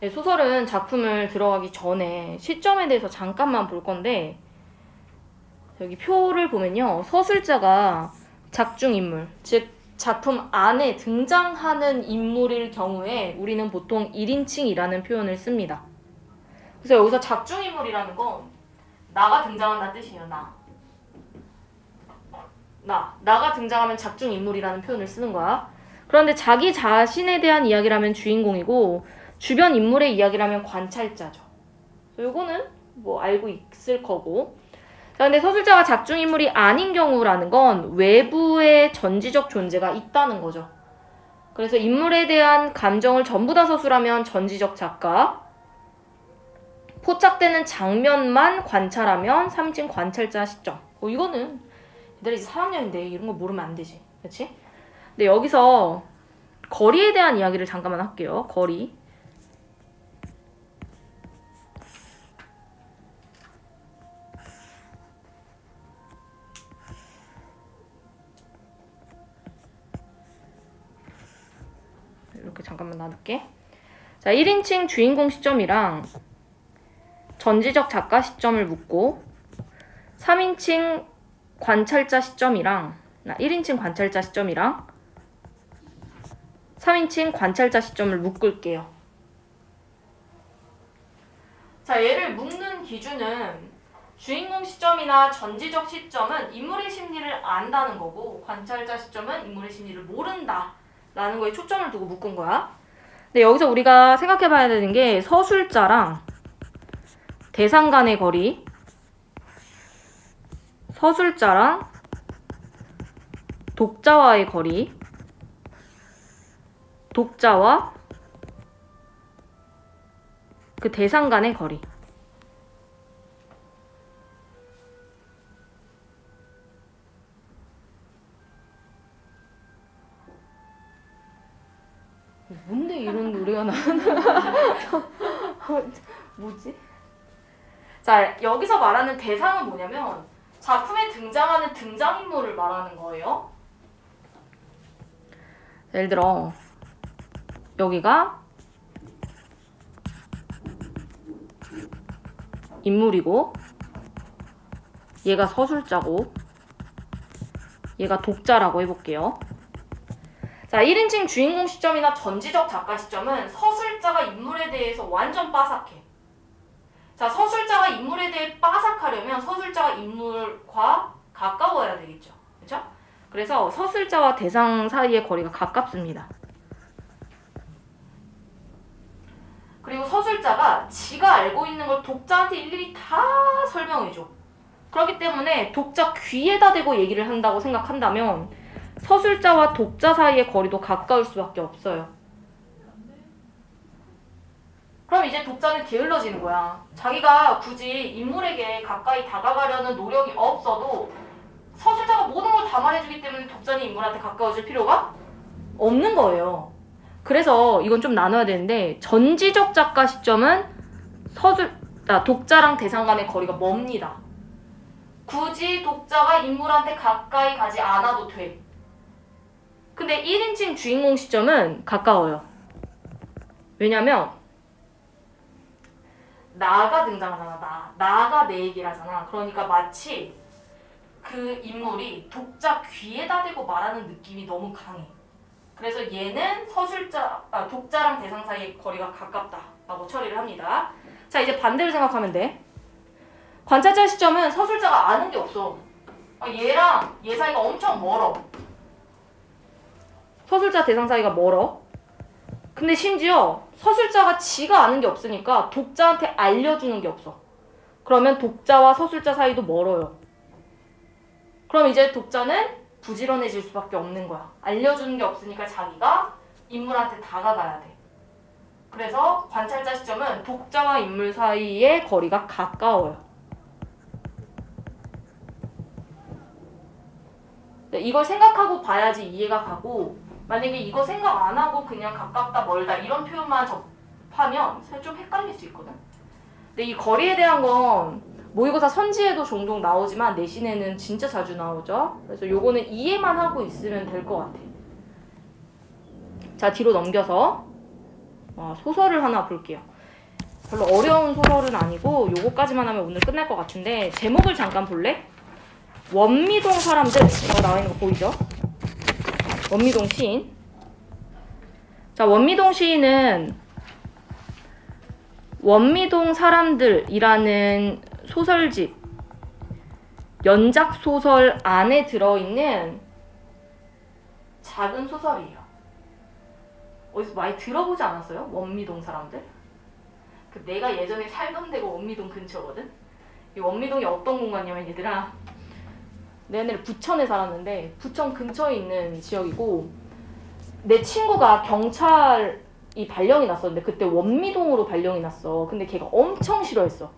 네, 소설은 작품을 들어가기 전에 시점에 대해서 잠깐만 볼 건데 여기 표를 보면요. 서술자가 작중인물, 즉 작품 안에 등장하는 인물일 경우에 우리는 보통 1인칭이라는 표현을 씁니다. 그래서 여기서 작중인물이라는 건 나가 등장한다는 뜻이에요. 나가 등장하면 작중인물이라는 표현을 쓰는 거야. 그런데 자기 자신에 대한 이야기라면 주인공이고 주변 인물의 이야기라면 관찰자죠. 요거는 뭐 알고 있을 거고. 자, 근데 서술자가 작중인물이 아닌 경우라는 건 외부의 전지적 존재가 있다는 거죠. 그래서 인물에 대한 감정을 전부 다 서술하면 전지적 작가, 포착되는 장면만 관찰하면 3인칭 관찰자 시점. 이거는 얘들아 이제 3학년인데 이런 거 모르면 안 되지. 그렇지? 근데 여기서 거리에 대한 이야기를 잠깐만 할게요. 거리. 이렇게 잠깐만 놔둘게. 자, 1인칭 주인공 시점이랑 전지적 작가 시점을 묻고 3인칭 관찰자 시점이랑 1인칭 관찰자 시점이랑 3인칭 관찰자 시점을 묶을게요. 자, 얘를 묶는 기준은 주인공 시점이나 전지적 시점은 인물의 심리를 안다는 거고 관찰자 시점은 인물의 심리를 모른다 라는 거에 초점을 두고 묶은 거야. 근데 여기서 우리가 생각해 봐야 되는 게 서술자랑 대상 간의 거리, 서술자랑 독자와의 거리, 독자와 그 대상 간의 거리. 뭔데 이런 노래가 나오나? 뭐지? 자, 여기서 말하는 대상은 뭐냐면 작품에 등장하는 등장인물을 말하는 거예요. 예를 들어 여기가 인물이고 얘가 서술자고 얘가 독자라고 해볼게요. 자, 1인칭 주인공 시점이나 전지적 작가 시점은 서술자가 인물에 대해서 완전 빠삭해. 자, 서술자가 인물에 대해 빠삭하려면 서술자가 인물과 가까워야 되겠죠. 그렇죠? 그래서 서술자와 대상 사이의 거리가 가깝습니다. 그리고 서술자가 지가 알고 있는 걸 독자한테 일일이 다 설명해줘. 그렇기 때문에 독자 귀에다 대고 얘기를 한다고 생각한다면 서술자와 독자 사이의 거리도 가까울 수밖에 없어요. 그럼 이제 독자는 게을러지는 거야. 자기가 굳이 인물에게 가까이 다가가려는 노력이 없어도 서술자가 모든 걸 다 말해주기 때문에 독자는 인물한테 가까워질 필요가 없는 거예요. 그래서 이건 좀 나눠야 되는데 전지적 작가 시점은 독자랑 대상 간의 거리가 멉니다. 굳이 독자가 인물한테 가까이 가지 않아도 돼. 근데 1인칭 주인공 시점은 가까워요. 왜냐면 나가 등장하잖아. 나가 내 얘기를 하잖아. 그러니까 마치 그 인물이 독자 귀에다 대고 말하는 느낌이 너무 강해. 그래서 얘는 독자랑 대상 사이의 거리가 가깝다라고 처리를 합니다. 자, 이제 반대로 생각하면 돼. 관찰자 시점은 서술자가 아는 게 없어. 얘랑 얘 사이가 엄청 멀어. 서술자 대상 사이가 멀어. 근데 심지어 서술자가 지가 아는 게 없으니까 독자한테 알려주는 게 없어. 그러면 독자와 서술자 사이도 멀어요. 그럼 이제 독자는 부지런해질 수밖에 없는 거야. 알려주는 게 없으니까 자기가 인물한테 다가가야 돼. 그래서 관찰자 시점은 독자와 인물 사이의 거리가 가까워요. 이걸 생각하고 봐야지 이해가 가고, 만약에 이거 생각 안 하고 그냥 가깝다 멀다 이런 표현만 접하면 사실 좀 헷갈릴 수 있거든. 근데 이 거리에 대한 건 모의고사 선지에도 종종 나오지만 내신에는 진짜 자주 나오죠. 그래서 요거는 이해만 하고 있으면 될 것 같아. 자, 뒤로 넘겨서 소설을 하나 볼게요. 별로 어려운 소설은 아니고 요거까지만 하면 오늘 끝날 것 같은데 제목을 잠깐 볼래? 원미동 사람들 이거 나와 있는 거 보이죠? 원미동 시인. 자, 원미동 시인은 원미동 사람들이라는 소설집 연작 소설 안에 들어있는 작은 소설이에요. 어디서 많이 들어보지 않았어요? 원미동 사람들? 내가 예전에 살던 데가 원미동 근처거든? 이 원미동이 어떤 공간이냐면 얘들아, 내가 옛날에 부천에 살았는데 부천 근처에 있는 지역이고 내 친구가 경찰이 발령이 났었는데 그때 원미동으로 발령이 났어. 근데 걔가 엄청 싫어했어.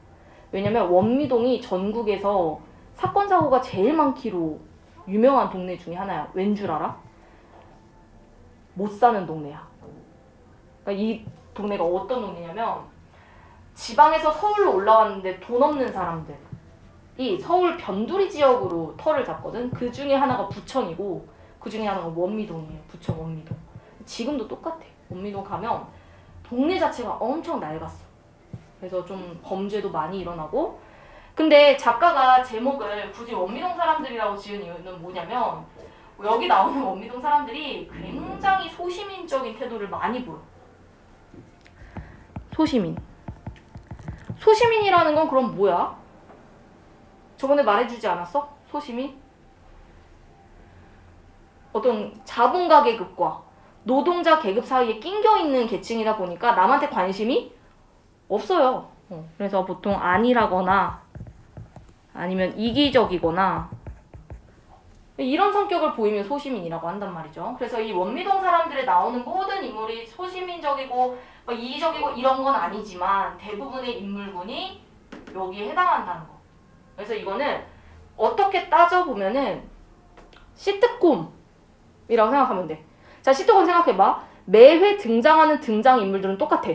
왜냐면 원미동이 전국에서 사건 사고가 제일 많기로 유명한 동네 중에 하나야. 왠 줄 알아? 못 사는 동네야. 그러니까 이 동네가 어떤 동네냐면 지방에서 서울로 올라왔는데 돈 없는 사람들이 서울 변두리 지역으로 터를 잡거든. 그 중에 하나가 부천이고 그 중에 하나가 원미동이에요. 부천 원미동. 지금도 똑같아. 원미동 가면 동네 자체가 엄청 낡았어. 그래서 좀 범죄도 많이 일어나고. 근데 작가가 제목을 굳이 원미동 사람들이라고 지은 이유는 뭐냐면 여기 나오는 원미동 사람들이 굉장히 소시민적인 태도를 많이 보여. 소시민. 소시민이라는 건 그럼 뭐야? 저번에 말해주지 않았어? 소시민? 어떤 자본가 계급과 노동자 계급 사이에 낑겨있는 계층이다 보니까 남한테 관심이 없어요. 그래서 보통 안일하거나 아니면 이기적이거나 이런 성격을 보이면 소시민이라고 한단 말이죠. 그래서 이 원미동 사람들에 나오는 모든 인물이 소시민적이고 이기적이고 이런 건 아니지만 대부분의 인물군이 여기에 해당한다는 거. 그래서 이거는 어떻게 따져보면은 시트콤이라고 생각하면 돼. 자, 시트콤 생각해봐. 매회 등장하는 등장인물들은 똑같아.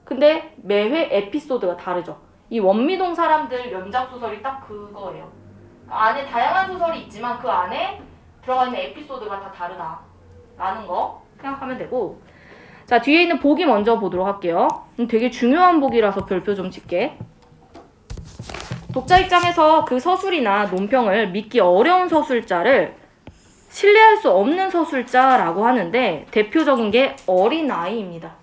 근데 매회 에피소드가 다르죠. 이 원미동 사람들 연작소설이 딱 그거예요. 안에 다양한 소설이 있지만 그 안에 들어가 있는 에피소드가 다 다르다라는 거 생각하면 되고. 자, 뒤에 있는 보기 먼저 보도록 할게요. 되게 중요한 보기라서 별표 좀 칠게. 독자 입장에서 그 서술이나 논평을 믿기 어려운 서술자를 신뢰할 수 없는 서술자라고 하는데 대표적인 게 어린아이입니다.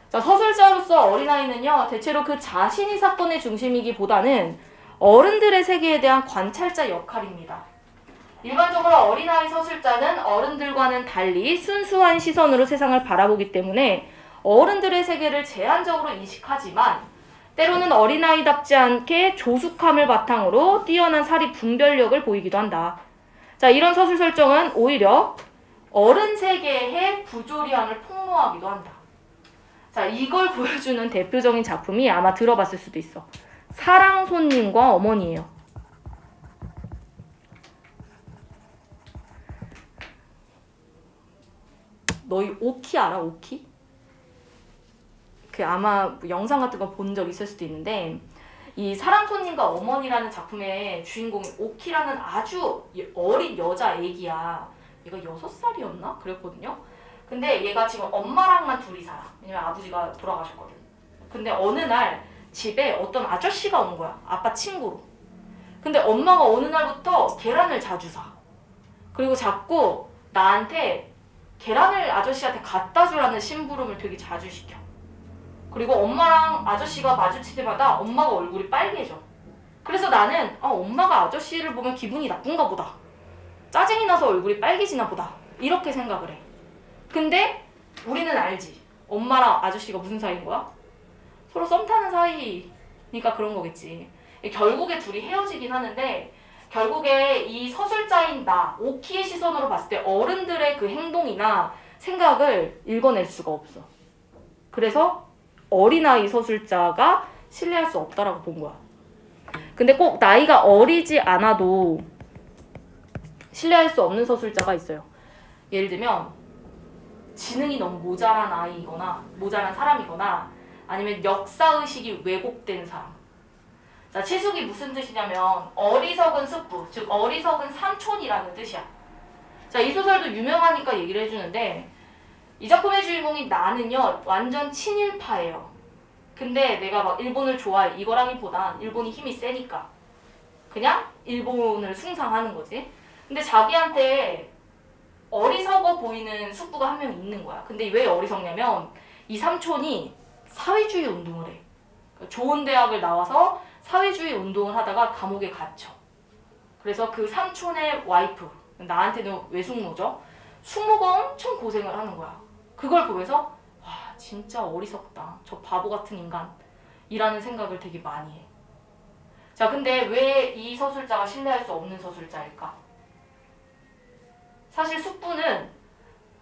자, 서술자로서 어린아이는요, 대체로 그 자신이 사건의 중심이기보다는 어른들의 세계에 대한 관찰자 역할입니다. 일반적으로 어린아이 서술자는 어른들과는 달리 순수한 시선으로 세상을 바라보기 때문에 어른들의 세계를 제한적으로 인식하지만 때로는 어린아이답지 않게 조숙함을 바탕으로 뛰어난 사리 분별력을 보이기도 한다. 자, 이런 서술 설정은 오히려 어른 세계의 부조리함을 폭로하기도 한다. 자, 이걸 보여주는 대표적인 작품이 아마 들어봤을 수도 있어. 사랑손님과 어머니예요. 너희 오키 알아? 오키? 그 아마 영상 같은 거 본 적 있을 수도 있는데 이 사랑손님과 어머니라는 작품의 주인공이 오키라는 아주 어린 여자 애기야. 얘가 6살이었나? 그랬거든요. 근데 얘가 지금 엄마랑만 둘이 살아. 왜냐면 아버지가 돌아가셨거든. 근데 어느 날 집에 어떤 아저씨가 온 거야. 아빠 친구로. 근데 엄마가 어느 날부터 계란을 자주 사. 그리고 자꾸 나한테 계란을 아저씨한테 갖다 주라는 심부름을 되게 자주 시켜. 그리고 엄마랑 아저씨가 마주칠 때마다 엄마가 얼굴이 빨개져. 그래서 나는 엄마가 아저씨를 보면 기분이 나쁜가 보다. 짜증이 나서 얼굴이 빨개지나 보다. 이렇게 생각을 해. 근데 우리는 알지. 엄마랑 아저씨가 무슨 사이인 거야? 서로 썸 타는 사이니까 그런 거겠지. 결국에 둘이 헤어지긴 하는데 결국에 이 서술자인 나, 오키의 시선으로 봤을 때 어른들의 그 행동이나 생각을 읽어낼 수가 없어. 그래서 어린아이 서술자가 신뢰할 수 없다라고 본 거야. 근데 꼭 나이가 어리지 않아도 신뢰할 수 없는 서술자가 있어요. 예를 들면 지능이 너무 모자란 아이거나 모자란 사람이거나 아니면 역사의식이 왜곡된 사람. 자, 치숙이 무슨 뜻이냐면 어리석은 숙부, 즉 어리석은 삼촌이라는 뜻이야. 자, 이 소설도 유명하니까 얘기를 해주는데 이 작품의 주인공인 나는요 완전 친일파예요. 근데 내가 막 일본을 좋아해 이거라기보단 일본이 힘이 세니까 그냥 일본을 숭상하는 거지. 근데 자기한테 어리석어 보이는 숙부가 한 명 있는 거야. 근데 왜 어리석냐면 이 삼촌이 사회주의 운동을 해. 좋은 대학을 나와서 사회주의 운동을 하다가 감옥에 갇혀. 그래서 그 삼촌의 와이프, 나한테는 외숙모죠. 숙모가 엄청 고생을 하는 거야. 그걸 보면서 와 진짜 어리석다. 저 바보 같은 인간이라는 생각을 되게 많이 해. 자, 근데 왜 이 서술자가 신뢰할 수 없는 서술자일까? 사실 숙부는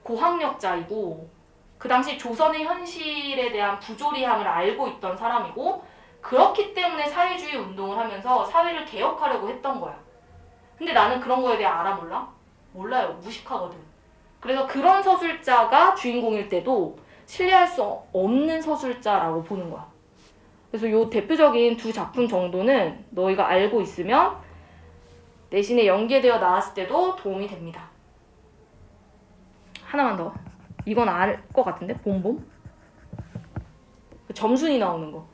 고학력자이고 그 당시 조선의 현실에 대한 부조리함을 알고 있던 사람이고 그렇기 때문에 사회주의 운동을 하면서 사회를 개혁하려고 했던 거야. 근데 나는 그런 거에 대해 알아 몰라? 몰라요. 무식하거든. 그래서 그런 서술자가 주인공일 때도 신뢰할 수 없는 서술자라고 보는 거야. 그래서 요 대표적인 두 작품 정도는 너희가 알고 있으면 내신에 연계되어 나왔을 때도 도움이 됩니다. 하나만 더. 이건 알 것 같은데? 봄봄? 점순이 나오는 거.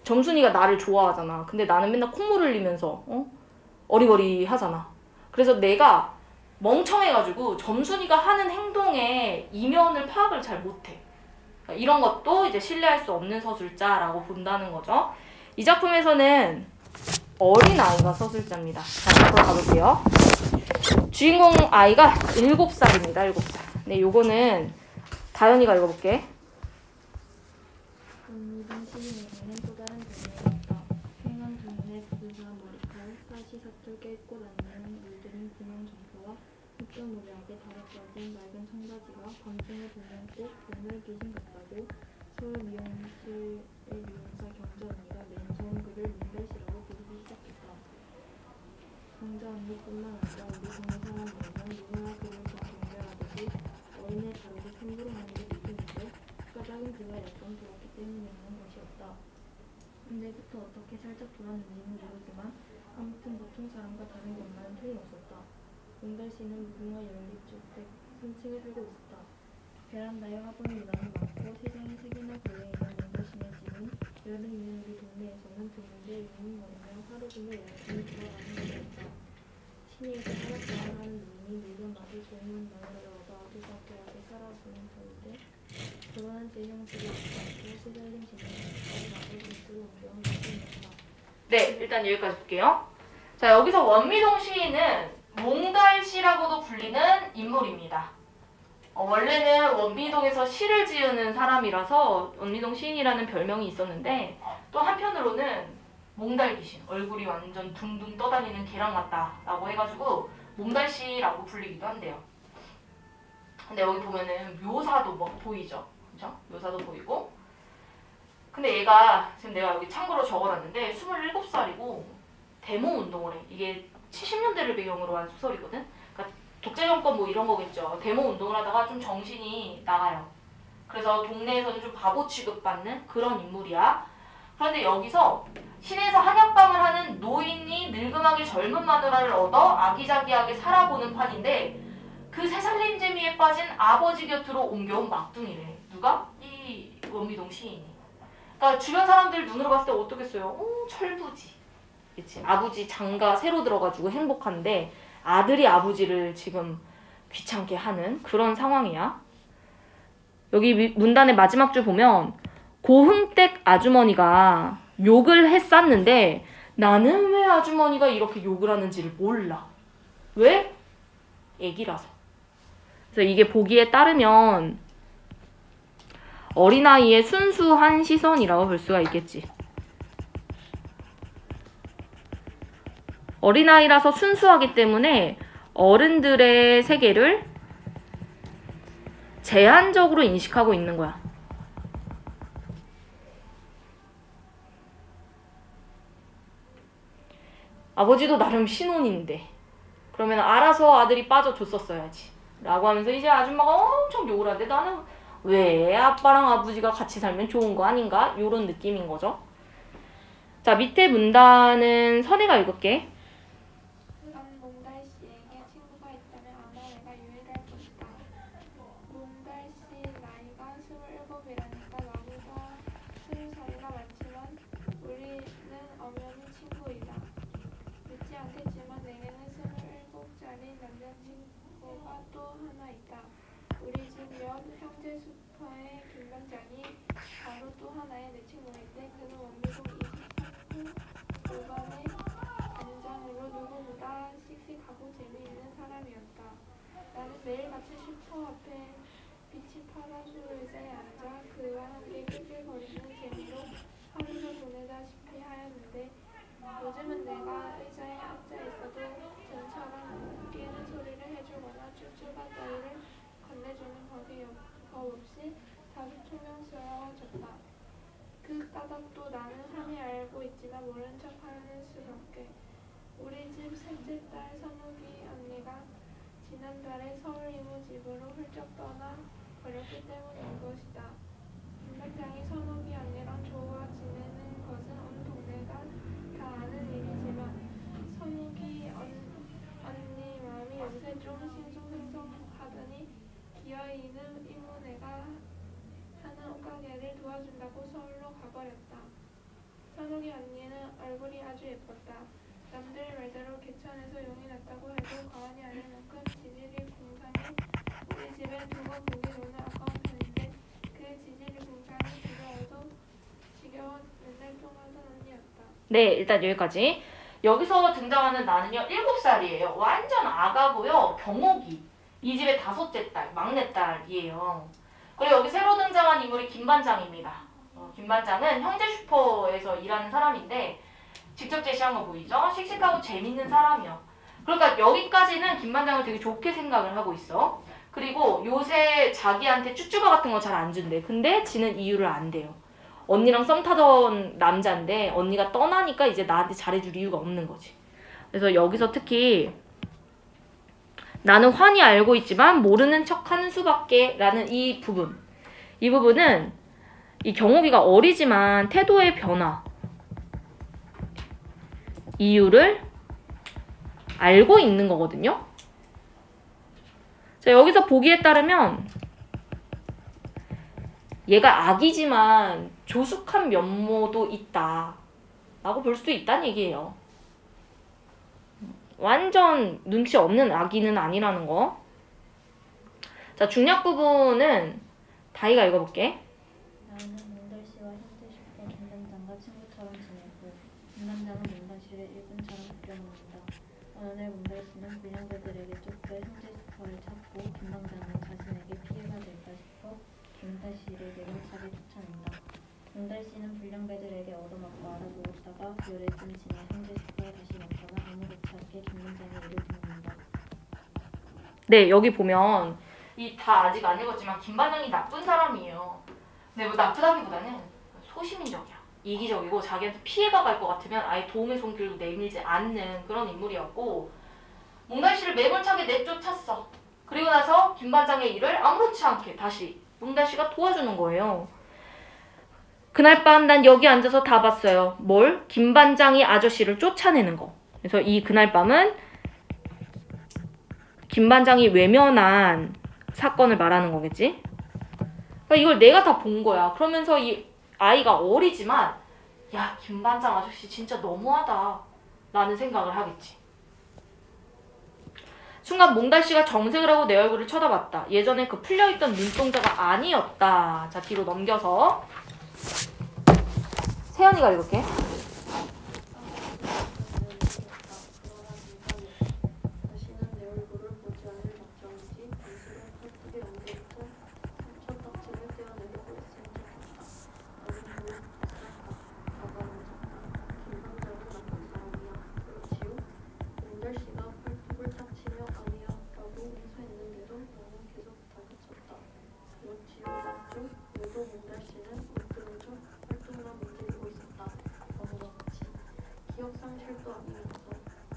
점순이가 나를 좋아하잖아. 근데 나는 맨날 콧물 흘리면서 어리버리 하잖아. 그래서 내가 멍청해가지고 점순이가 하는 행동의 이면을 파악을 잘 못해. 이런 것도 이제 신뢰할 수 없는 서술자라고 본다는 거죠. 이 작품에서는 어린아이가 서술자입니다. 자, 앞으로 가볼게요. 주인공 아이가 7살입니다. 7살. 네, 요거는 다현이가 읽어볼게. 이번 시즌에는 또 다른 동네에 있다. 휑한 동네 부두사 머리칼, 사시사철 깰고 다니는 물들인 구명점퍼와 흑조무료하게 다락져진 맑은 청바지가 밤중에 보면 꼭 보물 귀신 같다고 서울 미용실의 미용사 경자 언니가 맨 처음 그를 문달씨라고 부르기 시작했다. 경자 언니뿐만 아니라 우리 동네 사람들은 누구나 그를 좀 경멸하듯이 어린애 다루고 심부름하는 게 느끼는데 까닭은 그가 약간 돌았기 때문이라는 것이었다. 언제부터 어떻게 살짝 돌았는지는 모르지만 아무튼 보통 사람과 다른 것만은 틀림없었다. 용달씨는 무궁화 연립주택 3층에 살고 있었다. 베란다에 화분 유난히 많고 세상에 3개나 걸려있는 용달씨네 집은 여름이면 우리 동네에서는 드문데 윙윙거리며 하루 종일 열심히 돌아가는 것이었다. 시내에서 살았다고 하는 노인이 물건 맛을 좋은 마누라를 얻어 아주 적게하게 살아보는 터인데 결혼한 제 형수를 잊지 않고 시달림 지내는 맛을 빈수로 옮겨온 것이었다. 네, 일단 여기까지 볼게요. 자, 여기서 원미동 시인은 몽달씨라고도 불리는 인물입니다. 원래는 원미동에서 시를 지으는 사람이라서 원미동 시인이라는 별명이 있었는데 또 한편으로는 몽달귀신, 얼굴이 완전 둥둥 떠다니는 개랑 같다라고 해가지고 몽달씨라고 불리기도 한대요. 근데 여기 보면은 묘사도 막 보이죠? 그죠? 묘사도 보이고. 근데 얘가 지금 내가 여기 참고로 적어놨는데 27살이고 데모 운동을 해. 이게 70년대를 배경으로 한 소설이거든? 그러니까 독재정권 뭐 이런 거겠죠. 데모 운동을 하다가 좀 정신이 나가요. 그래서 동네에서는 좀 바보 취급받는 그런 인물이야. 그런데 여기서 시내에서 한약방을 하는 노인이 늙음하게 젊은 마누라를 얻어 아기자기하게 살아보는 판인데 그 새살림 재미에 빠진 아버지 곁으로 옮겨온 막둥이래. 누가? 이 원미동 시인이. 그러니까 주변 사람들 눈으로 봤을 때 어떻겠어요? 철부지. 그치? 아버지 장가 새로 들어가지고 행복한데 아들이 아버지를 지금 귀찮게 하는 그런 상황이야. 여기 문단의 마지막 줄 보면 고흥댁 아주머니가 욕을 했었는데 나는 왜 아주머니가 이렇게 욕을 하는지를 몰라. 왜? 애기라서. 그래서 이게 보기에 따르면 어린아이의 순수한 시선이라고 볼 수가 있겠지. 어린아이라서 순수하기 때문에 어른들의 세계를 제한적으로 인식하고 있는 거야. 아버지도 나름 신혼인데 그러면 알아서 아들이 빠져줬었어야지 라고 하면서 이제 아줌마가 엄청 욕을 하는데 나는 왜 아빠랑 아버지가 같이 살면 좋은 거 아닌가? 이런 느낌인 거죠. 자, 밑에 문단은 선혜가 읽을게. 난 몽달씨에게 친구가 있다면 아마 내가 유일할 것이다. 몽달씨 나이가 27이라니까 나보다 20 은혜가 또 하나 있다. 우리 집 옆 형제 슈퍼의 김반장이 바로 또 하나의 내 친구인데 그는 원미국 24호 골반의 단장으로 누구보다 씩씩하고 재미있는 사람이었다. 나는 매일같이 슈퍼 앞에 빛이 파란 수의자에 앉아 그와 함께 낄낄거리는 재미로 하루를 보내다시피 하였는데 요즘은 내가 의자에 앉아 있어도 전처럼 웃기는 소리를 해주거나 쭈쭈바 따위를 건네주는 법 없이 다소 퉁명스러워졌다. 그 까닭도 나는 흔히 알고 있지만 모른 척하는 수밖에. 우리 집 셋째 딸 선욱이 언니가 지난달에 서울 이모집으로 훌쩍 떠나 버렸기 때문인 것이다. 김 반장이 선욱이 언니랑 좋아 지내는 것은 온 동네가 다 아는 일이지만 선욱이 언니 마음이 요새 좀 싱숭생숭하더니 기어이 이모네가 하는 옷가게를 도와준다고 서울로 가버렸다. 선욱이 언니는 얼굴이 아주 예뻤다. 남들 말대로 개천에서 용이 났다고 해도 과언이 아닐 만큼 지질이 공상이 우리 집에 두고 보기로는 아까운 편인데 그 지질이 공상이 두려워도 지겨워 맨날 통하던 언니였다. 네, 일단 여기까지. 여기서 등장하는 나는요 7살이에요. 완전 아가고요. 경옥이. 이 집의 5째 딸, 막내딸이에요. 그리고 여기 새로 등장한 인물이 김반장입니다. 김반장은 형제 슈퍼에서 일하는 사람인데 직접 제시한 거 보이죠? 씩씩하고 재밌는 사람이요. 그러니까 여기까지는 김반장을 되게 좋게 생각을 하고 있어. 그리고 요새 자기한테 쭈쭈바 같은 거 잘 안 준대. 근데 지는 이유를 안 대요. 언니랑 썸 타던 남자인데 언니가 떠나니까 이제 나한테 잘해줄 이유가 없는 거지. 그래서 여기서 특히 나는 환히 알고 있지만 모르는 척하는 수밖에 라는 이 부분은 이 경옥이가 어리지만 태도의 변화 이유를 알고 있는 거거든요. 자, 여기서 보기에 따르면 얘가 악이지만 조숙한 면모도 있다 라고 볼 수도 있다는 얘기예요. 완전 눈치 없는 아기는 아니라는 거. 자, 중략 부분은 다이가 읽어볼게. 나는 몽달 씨와 현재 슈퍼 김 반장과 친구처럼 지내고 김 반장은 몽달 씨를 일꾼처럼 아껴놓는다. 어느 날 몽달 씨는 불량배들에게 쫓겨 현재 슈퍼를 찾고 김 반장은 자신에게 피해가 될까 싶어 김달 씨를 매몰차게 쫓아낸다. 몽달 씨는 불량배들에게 얻어맞고 알아보다가 열흘쯤 지나 현재 슈퍼에 다시 나타나 아무렇지 않게 김 반장의 일을 돕는다. 네, 여기 보면 이 다 아직 안 읽었지만 김반장이 나쁜 사람이에요. 근데 뭐 나쁘다기보다는 소시민적이야. 이기적이고 자기한테 피해가 갈 것 같으면 아예 도움의 손길도 내밀지 않는 그런 인물이었고 몽달 씨를 매몰차게 내쫓았어. 그리고 나서 김반장의 일을 아무렇지 않게 다시 몽달 씨가 도와주는 거예요. 그날 밤 난 여기 앉아서 다 봤어요. 뭘? 김반장이 아저씨를 쫓아내는 거. 그래서 이 그날 밤은 김반장이 외면한 사건을 말하는 거겠지? 그러니까 이걸 내가 다 본 거야. 그러면서 이 아이가 어리지만 야, 김반장 아저씨 진짜 너무하다 라는 생각을 하겠지. 순간 몽달씨가 정색을 하고 내 얼굴을 쳐다봤다. 예전에 그 풀려있던 눈동자가 아니었다. 자, 뒤로 넘겨서 세연이가 읽을게. 기억상실도 아니면서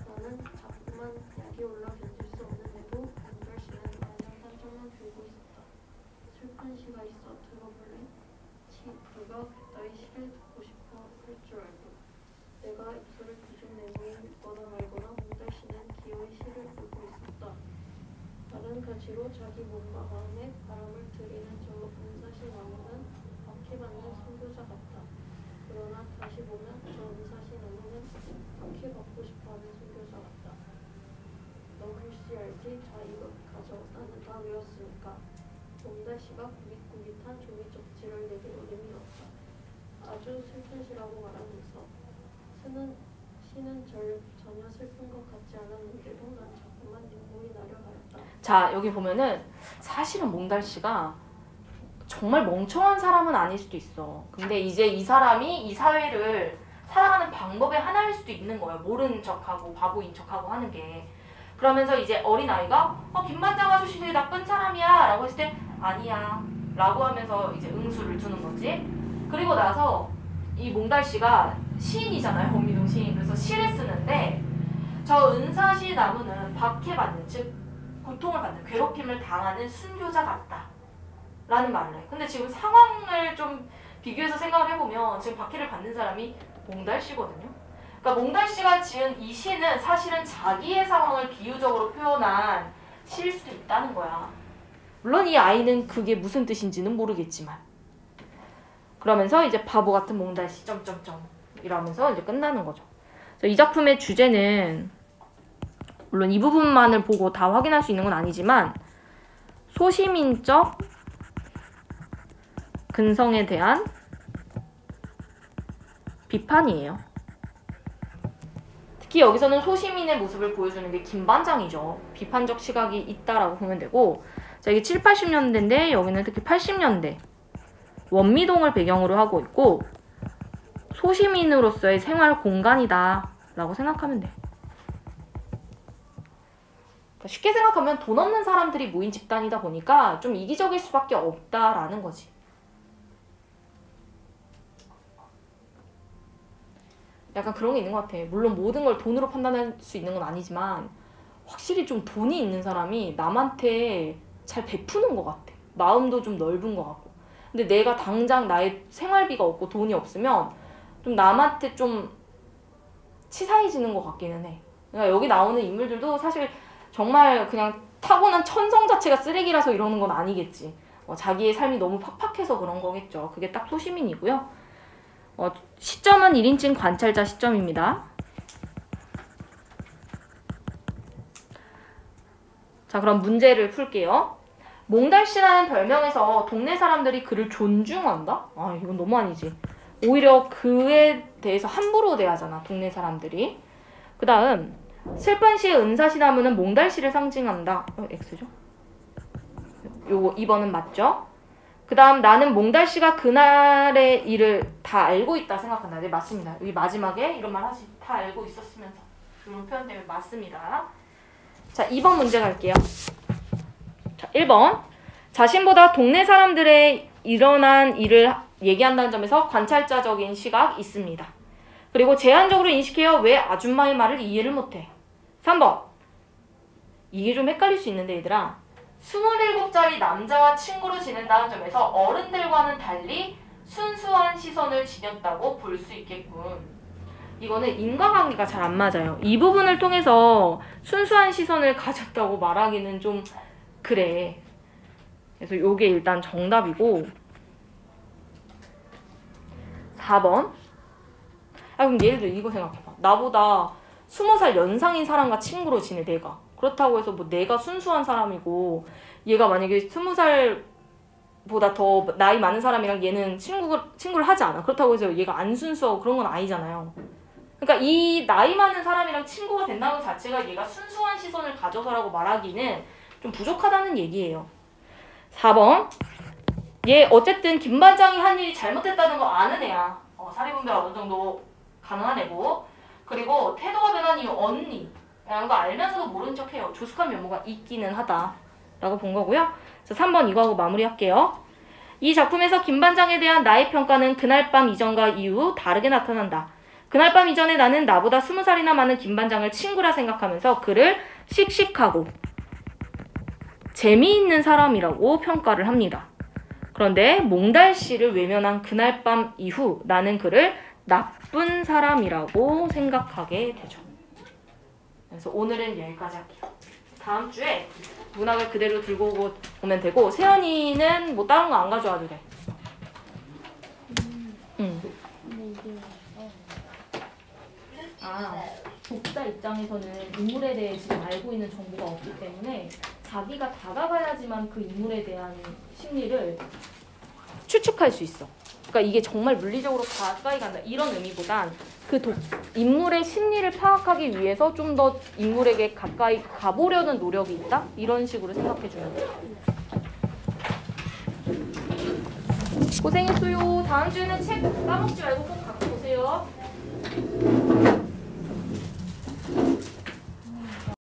나는 자꾸만 약이 올라 견딜 수 없는데도 몽달 씨는 마냥 단정만 들고 있었다. 슬픈 시가 있어 들어볼래? 누가 그따위 시를 듣고 싶어 할 줄 알고 내가 입술을 뒤죽 내밀거나 말거나 몽달 씨는 기어이 시를 들고 있었다. 다른 가지로 자기 몸과 마음에 바람을 들이는 저 은사시 나무는 박해받는 선교사 같다. 그러나 다시 보면 저 은사시 나무는 박해받고 싶어하는 선교사 같다. 너 글씨 알지 자 이거 가져 나는 다 외웠으니까. 몽달씨가 구깃구깃한 종이쪽지를 내기로 내밀었다. 아주 슬픈 시라고 말하면서 시는 전혀 슬픈 것 같지 않았는데도 난 자꾸만 눈물이 나려 하였다. 자, 여기 보면은 사실은 몽달씨가 정말 멍청한 사람은 아닐 수도 있어. 근데 이제 이 사람이 이 사회를 살아가는 방법의 하나일 수도 있는 거예요. 모르는 척하고 바보인 척하고 하는 게. 그러면서 이제 어린아이가 김반장 아저씨 되게 나쁜 사람이야 라고 했을 때 아니야 라고 하면서 이제 응수를 두는 거지. 그리고 나서 이 몽달씨가 시인이잖아요. 원미동 시인. 그래서 시를 쓰는데 저 은사시 나무는 박해받는, 즉 고통을 받는, 괴롭힘을 당하는 순교자 같다 라는 말을 해. 근데 지금 상황을 좀 비교해서 생각을 해보면 지금 박해를 받는 사람이 몽달씨거든요. 그러니까 몽달씨가 지은 이 시는 사실은 자기의 상황을 비유적으로 표현한 시일 수도 있다는 거야. 물론 이 아이는 그게 무슨 뜻인지는 모르겠지만. 그러면서 이제 바보 같은 몽달씨 점점점 이러면서 이제 끝나는 거죠. 그래서 이 작품의 주제는 물론 이 부분만을 보고 다 확인할 수 있는 건 아니지만 소시민적 근성에 대한 비판이에요. 특히 여기서는 소시민의 모습을 보여주는 게 김반장이죠. 비판적 시각이 있다라고 보면 되고, 자, 이게 7, 80년대인데 여기는 특히 80년대 원미동을 배경으로 하고 있고 소시민으로서의 생활 공간이다 라고 생각하면 돼. 그러니까 쉽게 생각하면 돈 없는 사람들이 모인 집단이다 보니까 좀 이기적일 수밖에 없다라는 거지. 약간 그런 게 있는 것 같아. 물론 모든 걸 돈으로 판단할 수 있는 건 아니지만 확실히 좀 돈이 있는 사람이 남한테 잘 베푸는 것 같아. 마음도 좀 넓은 것 같고. 근데 내가 당장 나의 생활비가 없고 돈이 없으면 좀 남한테 좀 치사해지는 것 같기는 해. 그러니까 여기 나오는 인물들도 사실 정말 그냥 타고난 천성 자체가 쓰레기라서 이러는 건 아니겠지. 자기의 삶이 너무 팍팍해서 그런 거겠죠. 그게 딱 소시민이고요. 시점은 1인칭 관찰자 시점입니다. 자, 그럼 문제를 풀게요. 몽달씨라는 별명에서 동네 사람들이 그를 존중한다? 아, 이건 너무 아니지. 오히려 그에 대해서 함부로 대하잖아, 동네 사람들이. 그 다음, 슬픈 시의 은사시나무는 몽달씨를 상징한다. X죠? 요거 2번은 맞죠? 그 다음, 나는 몽달씨가 그날의 일을 다 알고 있다 생각한다. 네, 맞습니다. 여기 마지막에 이런 말 하시, 다 알고 있었으면서. 이런 표현 때문에 맞습니다. 자, 2번 문제 갈게요. 자, 1번. 자신보다 동네 사람들의 일어난 일을 얘기한다는 점에서 관찰자적인 시각이 있습니다. 그리고 제한적으로 인식해요. 왜 아줌마의 말을 이해를 못해? 3번. 이게 좀 헷갈릴 수 있는데 얘들아. 27살짜리 남자와 친구로 지낸다는 점에서 어른들과는 달리 순수한 시선을 지녔다고 볼 수 있겠군. 이거는 인과관계가 잘 안 맞아요. 이 부분을 통해서 순수한 시선을 가졌다고 말하기는 좀 그래. 그래서 요게 일단 정답이고 4번. 그럼 예를 들어 이거 생각해봐. 나보다 20살 연상인 사람과 친구로 지내 내가. 그렇다고 해서 뭐 내가 순수한 사람이고 얘가 만약에 20살보다 더 나이 많은 사람이랑 얘는 친구를 하지 않아. 그렇다고 해서 얘가 안 순수하고 그런 건 아니잖아요. 그러니까 이 나이 많은 사람이랑 친구가 된다는 것 자체가 얘가 순수한 시선을 가져서라고 말하기는 좀 부족하다는 얘기예요. 4번. 얘 어쨌든 김반장이 한 일이 잘못됐다는 거 아는 애야. 사리분별 어느 정도 가능한 애고. 그리고 태도가 변한 이유 언니. 라는 거 알면서도 모른 척해요. 조숙한 면모가 있기는 하다. 라고 본 거고요. 그래서 3번 이거하고 마무리할게요. 이 작품에서 김반장에 대한 나의 평가는 그날 밤 이전과 이후 다르게 나타난다. 그날 밤 이전에 나는 나보다 20살이나 많은 김반장을 친구라 생각하면서 그를 씩씩하고 재미있는 사람이라고 평가를 합니다. 그런데 몽달씨를 외면한 그날 밤 이후 나는 그를 나쁜 사람이라고 생각하게 되죠. 그래서 오늘은 여기까지 할게요. 다음 주에 문학을 그대로 들고 오면 되고 세연이는 뭐 다른 거 안 가져와도 돼. 근데 이게 아. 독자 입장에서는 인물에 대해 지금 알고 있는 정보가 없기 때문에 자기가 다가가야지만 그 인물에 대한 심리를 추측할 수 있어. 그러니까 이게 정말 물리적으로 가까이 간다 이런 의미보단 그 인물의 심리를 파악하기 위해서 좀 더 인물에게 가까이 가보려는 노력이 있다? 이런 식으로 생각해주면 돼. 고생했어요. 다음 주에는 책 까먹지 말고 꼭 갖고 오세요.